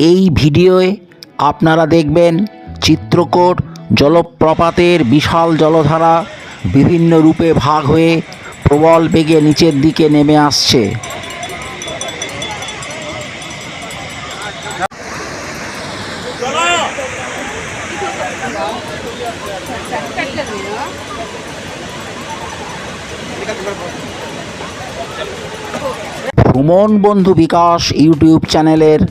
এই ভিডিওয়ে আপনারা দেখবেন চিত্রকূট জলপ্রপাতের বিশাল জলধারা বিভিন্ন রূপে ভাগ হয়ে প্রবল বেগে নিচের দিকে নেমে আসছে। ভ্রমণ বন্ধু বিকাশ ইউটিউব চ্যানেলের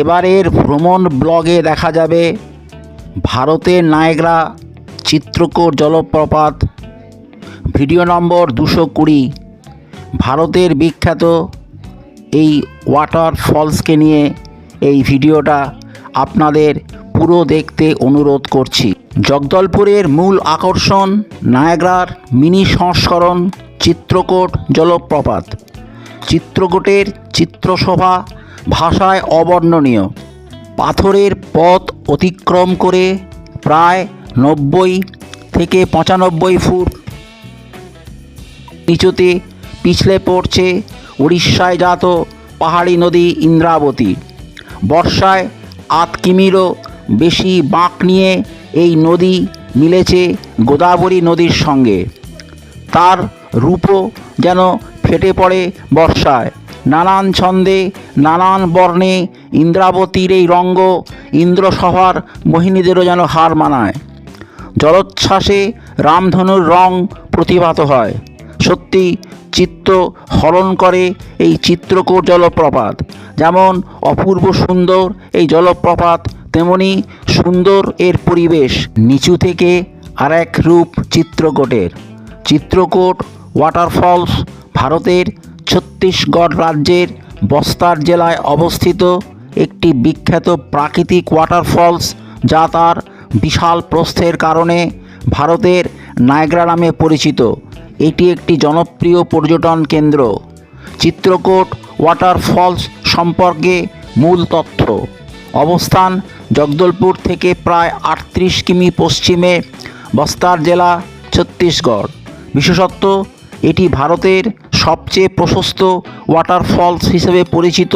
এবারের ভ্রমণ ব্লগে দেখা যাবে ভারতের নায়াগ্রা চিত্রকূট জলপ্রপাত, ভিডিও নম্বর 220। ভারতের বিখ্যাত এই ওয়াটার ফলসকে নিয়ে এই ভিডিওটা আপনাদের পুরো দেখতে অনুরোধ করছি। জগদলপুরের মূল আকর্ষণ নায়াগ্রার মিনি সংস্করণ চিত্রকূট জলপ্রপাত। চিত্রকূটের চিত্রশোভা ভাষায় অবর্ণনীয়। পাথরের পথ অতিক্রম করে প্রায় 90 থেকে 95 ফুট নিচুতে পিছলে পড়ছে উড়িষ্যায় জাত পাহাড়ি নদী ইন্দ্রাবতী। বর্ষায় 8 কিমিরও বেশি বাঁক নিয়ে এই নদী মিলেছে গোদাবরী নদীর সঙ্গে। তার রূপও যেন ফেটে পড়ে বর্ষায়। নানান ছন্দে নানান বর্ণে ইন্দ্রাবতীর এই রঙ্গ ইন্দ্রসভার মোহিনীদেরও যেন হার মানায়। জলোচ্ছ্বাসে রামধনুর রং প্রতিভাত হয়। সত্যি চিত্ত হরণ করে এই চিত্রকূট জলপ্রপাত। যেমন অপূর্ব সুন্দর এই জলপ্রপাত, তেমনি সুন্দর এর পরিবেশ। নিচু থেকে আরেক রূপ চিত্রকূটের। চিত্রকূট ওয়াটারফলস ভারতের ছত্তিশগড় রাজ্যের বস্তার জেলায় অবস্থিত একটি বিখ্যাত প্রাকৃতিক ওয়াটারফলস, যা তার বিশাল প্রস্থের কারণে ভারতের নায়াগ্রা নামে পরিচিত। এটি একটি জনপ্রিয় পর্যটন কেন্দ্র। চিত্রকূট ওয়াটারফলস সম্পর্কে মূল তথ্য: অবস্থান জগদলপুর থেকে প্রায় 38 কিমি পশ্চিমে, বস্তার জেলা, ছত্তিশগড়। বিশেষত্ব: এটি ভারতের সবচেয়ে প্রশস্ত ওয়াটারফলস হিসেবে পরিচিত,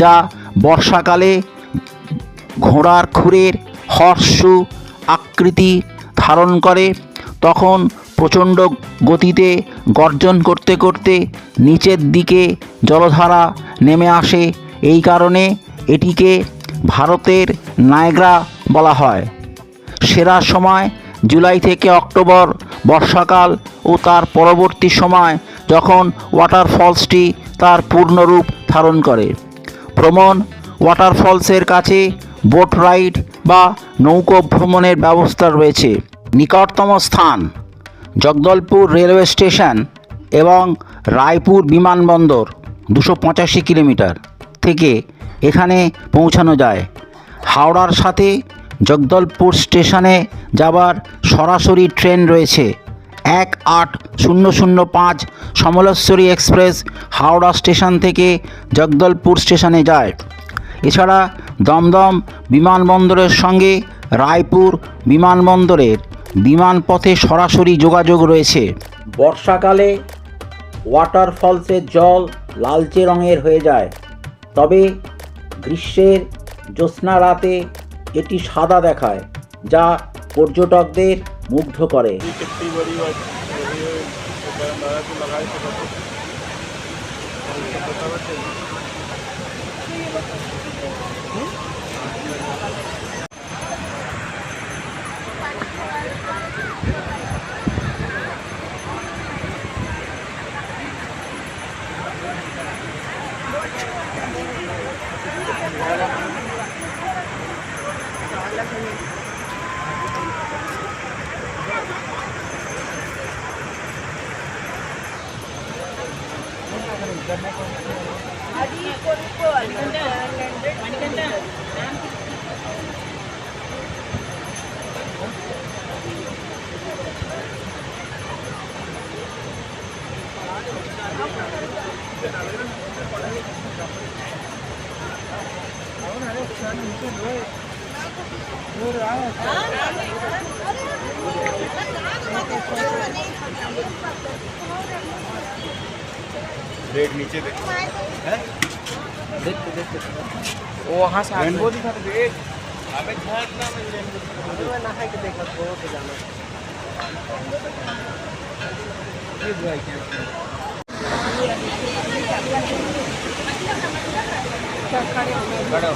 যা বর্ষাকালে ঘোড়ার খুরের হর্সশু আকৃতি ধারণ করে। তখন প্রচণ্ড গতিতে গর্জন করতে করতে নিচের দিকে জলধারা নেমে আসে। এই কারণে এটিকে ভারতের নায়াগ্রা বলা হয়। সেরা সময় জুলাই থেকে অক্টোবর, বর্ষাকাল ও তার পরবর্তী সময়, যখন ওয়াটারফলসটি তার পূর্ণরূপ ধারণ করে। ভ্রমণ: ওয়াটারফলসের কাছে বোট রাইড বা নৌকো ভ্রমণের ব্যবস্থা রয়েছে। নিকটতম স্থান জগদলপুর রেলওয়ে স্টেশন এবং রায়পুর বিমানবন্দর 285 কিলোমিটার থেকে এখানে পৌঁছানো যায়। হাওড়ার সাথে জগদলপুর স্টেশনে যাবার সরাসরি ট্রেন রয়েছে। 18005 সমলেশ্বরী এক্সপ্রেস হাওড়া স্টেশন থেকে জগদলপুর স্টেশনে যায়। এছাড়া দমদম বিমানবন্দরের সঙ্গে রায়পুর বিমানবন্দরের বিমানপথে সরাসরি যোগাযোগ রয়েছে। বর্ষাকালে ওয়াটারফলসের জল লালচে রঙের হয়ে যায়, তবে গ্রীষ্মের জ্যোৎস্না রাতে এটি সাদা দেখায়, যা পর্যটকদের মুগ্ধ করে। रेट नीचे देखो है। देखते देखते वो वहाँ से रेनबो दिखा तो देख। अबे झरना में रेनबो मैं नहा के देखा तो जाना ये बुआई क्या खड़े हो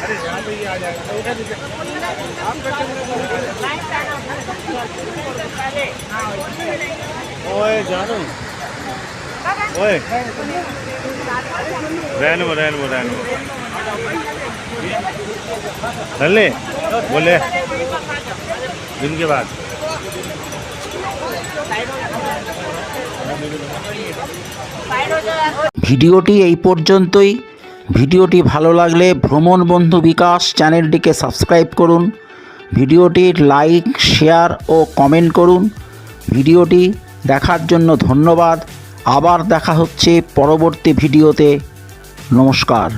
अरे यहाँ पे ये आ जाएगा उठा दीजिए ओए जानो ओए रहने ले बोले दिन के बाद ভিডিওটি এই পর্যন্তই। ভিডিওটি ভালো লাগলে ভ্রমণ বন্ধু বিকাশ চ্যানেলটিকে সাবস্ক্রাইব করুন। ভিডিওটির লাইক শেয়ার ও কমেন্ট করুন। ভিডিওটি দেখার জন্য ধন্যবাদ। আবার দেখা হচ্ছে পরবর্তী ভিডিওতে। নমস্কার।